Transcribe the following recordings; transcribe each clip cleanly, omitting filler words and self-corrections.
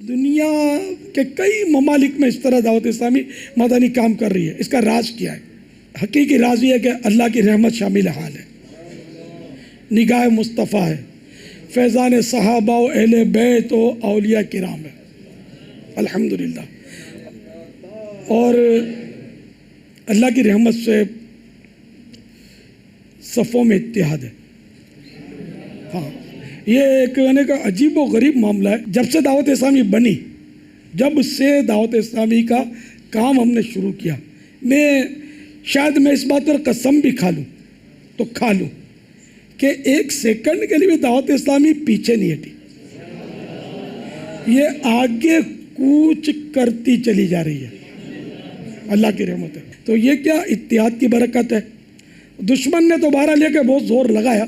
دنیا کے کئی ممالک میں اس طرح دعوت اسلامی مدنی کام کر رہی ہے. اس کا راز کیا ہے؟ حقیقی راز یہ ہے کہ اللہ کی رحمت شامل حال ہے، نگاہ مصطفیٰ ہے، فیضان صحابہ و اہل بیت و اولیاء کرام ہے الحمدللہ. اور اللہ کی رحمت سے صفوں میں اتحاد ہے. ہاں، یہ ایک عجیب و غریب معاملہ ہے. جب سے دعوت اسلامی بنی، جب سے دعوت اسلامی کا کام ہم نے شروع کیا، شاید میں اس بات پر قسم بھی کھا لوں تو کھا لوں کہ ایک سیکنڈ کے لیے بھی دعوت اسلامی پیچھے نہیں ہٹی. یہ آگے کوچ کرتی چلی جا رہی ہے، اللہ کی رحمت ہے. تو یہ کیا اتحاد کی برکت ہے. دشمن نے تو بہرحال لے کے بہت زور لگایا.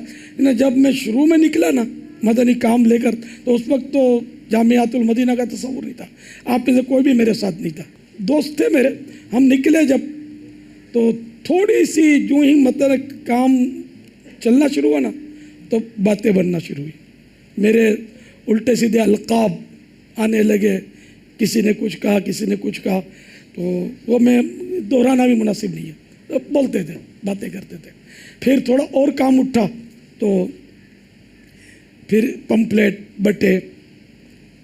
جب میں شروع میں نکلا نا مدنی کام لے کر، تو اس وقت تو جامعات المدینہ کا تصور نہیں تھا. آپ میں سے کوئی بھی میرے ساتھ نہیں تھا. دوست تھے میرے. ہم نکلے جب تو تھوڑی سی جو ہی مطلب کام چلنا شروع ہوا نا تو باتیں بننا شروع ہوئی. میرے الٹے سیدھے القاب آنے لگے. کسی نے کچھ کہا، کسی نے کچھ کہا، تو وہ میں دہرانا بھی مناسب نہیں ہے. تو بولتے تھے، باتیں کرتے تھے. پھر تھوڑا اور کام اٹھا تو پھر پمپلیٹ بٹے،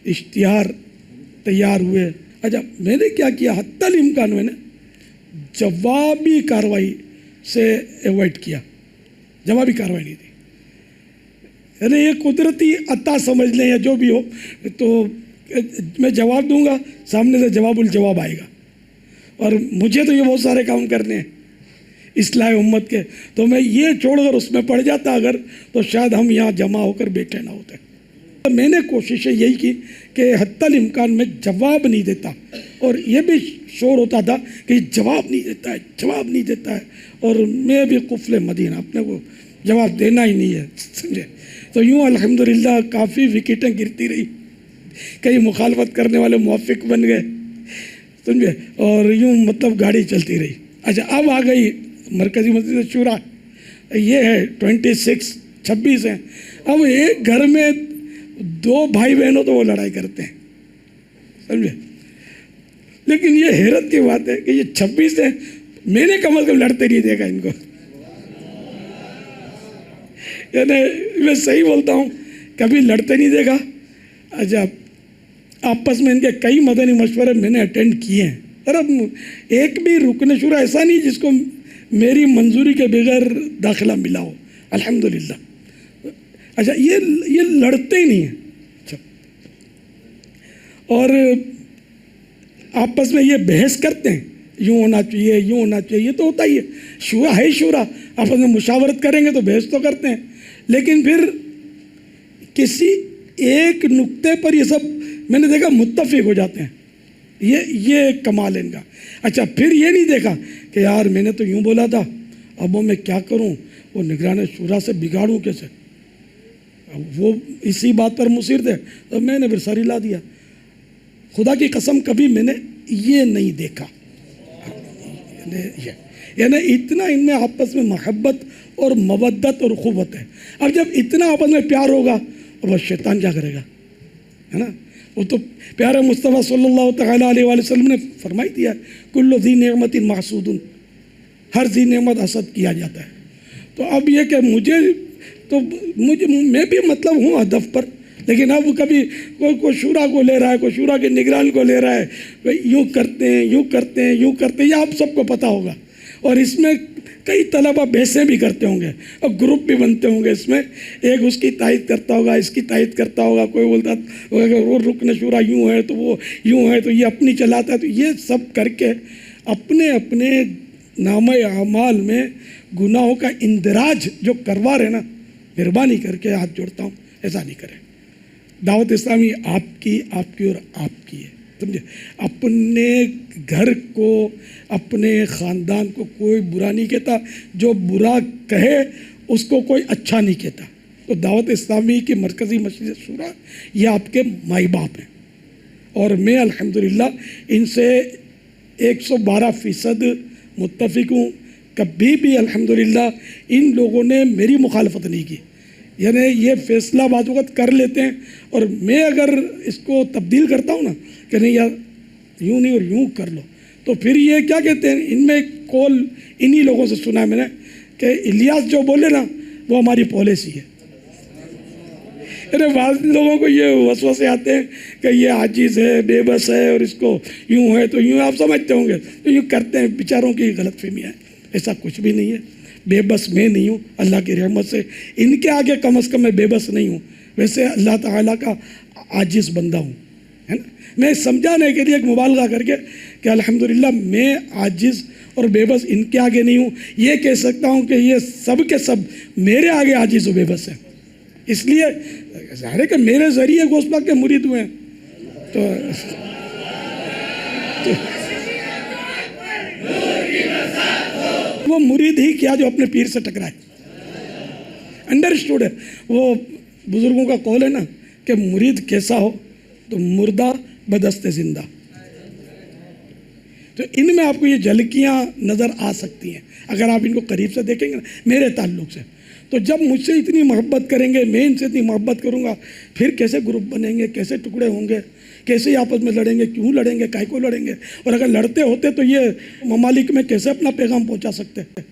اشتہار تیار ہوئے. اچھا، میں نے کیا کیا، حتی الامکان میں نے جوابی کاروائی سے ایوائڈ کیا. جوابی کاروائی نہیں تھی. یعنی یہ قدرتی عطا سمجھ لیں یا جو بھی ہو، تو میں جواب دوں گا، سامنے سے جواب الجواب آئے گا. اور مجھے تو یہ بہت سارے کام کرنے ہیں اصلاح امت کے، تو میں یہ چھوڑ کر اس میں پڑ جاتا اگر، تو شاید ہم یہاں جمع ہو کر بیٹھے نہ ہوتے. میں نے کوششیں یہی کی کہ حتی الامکان میں جواب نہیں دیتا. اور یہ بھی شور ہوتا تھا کہ جواب نہیں دیتا ہے، جواب نہیں دیتا ہے. اور میں بھی قفل مدینہ، اپنے کو جواب دینا ہی نہیں ہے، سمجھے. تو یوں الحمدللہ کافی وکٹیں گرتی رہی. کئی مخالفت کرنے والے موافق بن گئے، سمجھے. اور یوں مطلب گاڑی چلتی رہی. اچھا، اب آ گئی مرکزی مسجد شورا. یہ ہے 26 ہیں. اب ایک گھر میں 2 بھائی بہنوں تو وہ لڑائی کرتے ہیں، سمجھے. لیکن یہ حیرت کی بات ہے کہ یہ 26 ہیں، میں نے کم از کم لڑتے نہیں دیکھا ان کو. یعنی میں صحیح بولتا ہوں، کبھی لڑتے نہیں دیکھا. اچھا، آپس میں ان کے کئی مدنی مشورے میں نے اٹینڈ کیے ہیں. اب ایک بھی رکن شورا ایسا نہیں جس کو میری منظوری کے بغیر داخلہ ملا ہو، الحمدللہ. اچھا، یہ لڑتے ہی نہیں ہیں. اچھا، اور آپس میں یہ بحث کرتے ہیں، یوں ہونا چاہیے، یوں ہونا چاہیے. یہ تو ہوتا ہی ہے، شورا ہے شورا. آپس میں مشاورت کریں گے تو بحث تو کرتے ہیں. لیکن پھر کسی ایک نقطے پر یہ سب میں نے دیکھا متفق ہو جاتے ہیں. یہ کمال ہے ان کا. اچھا، پھر یہ نہیں دیکھا کہ یار میں نے تو یوں بولا تھا، اب وہ میں کیا کروں، وہ نگران شورا سے بگاڑوں کیسے. وہ اسی بات پر مصر تھے، تو میں نے پھر سر ہلا دیا. خدا کی قسم کبھی میں نے یہ نہیں دیکھا. یعنی اتنا ان میں آپس میں محبت اور مودت اور اخوت ہے. اب جب اتنا آپس میں پیار ہوگا، اب شیطان کیا کرے گا، ہے نا. وہ تو پیارے مصطفیٰ صلی اللہ تعالیٰ علیہ وآلہ وسلم نے فرمائی دیا، کل ذی نعمت محسود، ہر ذی نعمت حسد کیا جاتا ہے. تو اب یہ کہ میں بھی مطلب ہوں ہدف پر، لیکن اب کبھی کوئی شورا کو لے رہا ہے، کوئی شورا کے نگران کو لے رہا ہے، یوں کرتے ہیں، یوں کرتے ہیں، یوں کرتے ہیں. یہ آپ سب کو پتہ ہوگا. اور اس میں کئی طلبہ بحثیں بھی کرتے ہوں گے اور گروپ بھی بنتے ہوں گے. اس میں ایک اس کی تائید کرتا ہوگا، اس کی تائید کرتا ہوگا. کوئی بولتا ہوگا وہ رکن شورا یوں ہے تو وہ یوں ہے، تو یہ اپنی چلاتا ہے. تو یہ سب کر کے اپنے اپنے نامہ اعمال میں گناہوں کا اندراج جو کروا رہے نا، مہربانی کر کے ہاتھ جوڑتا ہوں، ایسا نہیں کریں. دعوت اسلامی آپ کی اور آپ کی ہے، سمجھے. اپنے گھر کو، اپنے خاندان کو کوئی برا نہیں کہتا. جو برا کہے اس کو کوئی اچھا نہیں کہتا. تو دعوت اسلامی کی مرکزی مسجد شورا یہ آپ کے مائی باپ ہیں. اور میں الحمدللہ ان سے 112% متفق ہوں. کبھی بھی الحمدللہ ان لوگوں نے میری مخالفت نہیں کی. یعنی یہ فیصلہ بعض وقت کر لیتے ہیں، اور میں اگر اس کو تبدیل کرتا ہوں نا کہ نہیں یار یوں نہیں اور یوں کر لو، تو پھر یہ کیا کہتے ہیں، ان میں کال انہی لوگوں سے سنا ہے میں نے کہ الیاس جو بولے نا وہ ہماری پالیسی ہے۔ بعض لوگوں کو یہ وسوسے آتے ہیں کہ یہ عاجز ہے، بے بس ہے، اور اس کو یوں ہے تو یوں، آپ سمجھتے ہوں گے تو یوں کرتے ہیں، بیچاروں کی غلط فہمی ہے، ایسا کچھ بھی نہیں ہے۔ بے بس میں نہیں ہوں، اللہ کی رحمت سے ان کے آگے کم از کم میں بے بس نہیں ہوں، ویسے اللہ تعالیٰ کا عاجز بندہ ہوں، ہے نا۔ میں سمجھانے کے لیے ایک مبالغہ کر کے کہ الحمدللہ میں عاجز اور بے بس ان کے آگے نہیں ہوں، یہ کہہ سکتا ہوں کہ یہ سب کے سب میرے آگے عاجز و بے بس ہیں۔ اس لیے ظاہر ہے کہ میرے ذریعے غوث پاک کے مرید ہوئے ہیں، تو وہ مرید ہی کیا جو اپنے پیر سے ٹکرائے۔ انڈرسٹوڈ ہے، وہ بزرگوں کا قول ہے نا کہ مرید کیسا ہو تو مردہ بدست زندہ۔ تو ان میں آپ کو یہ جھلکیاں نظر آ سکتی ہیں اگر آپ ان کو قریب سے دیکھیں گے نا میرے تعلق سے۔ تو جب مجھ سے اتنی محبت کریں گے، میں ان سے اتنی محبت کروں گا، پھر کیسے گروپ بنیں گے، کیسے ٹکڑے ہوں گے، کیسے آپس میں لڑیں گے، کیوں لڑیں گے، کائے کو لڑیں گے، اور اگر لڑتے ہوتے تو یہ ممالک میں کیسے اپنا پیغام پہنچا سکتے ہیں۔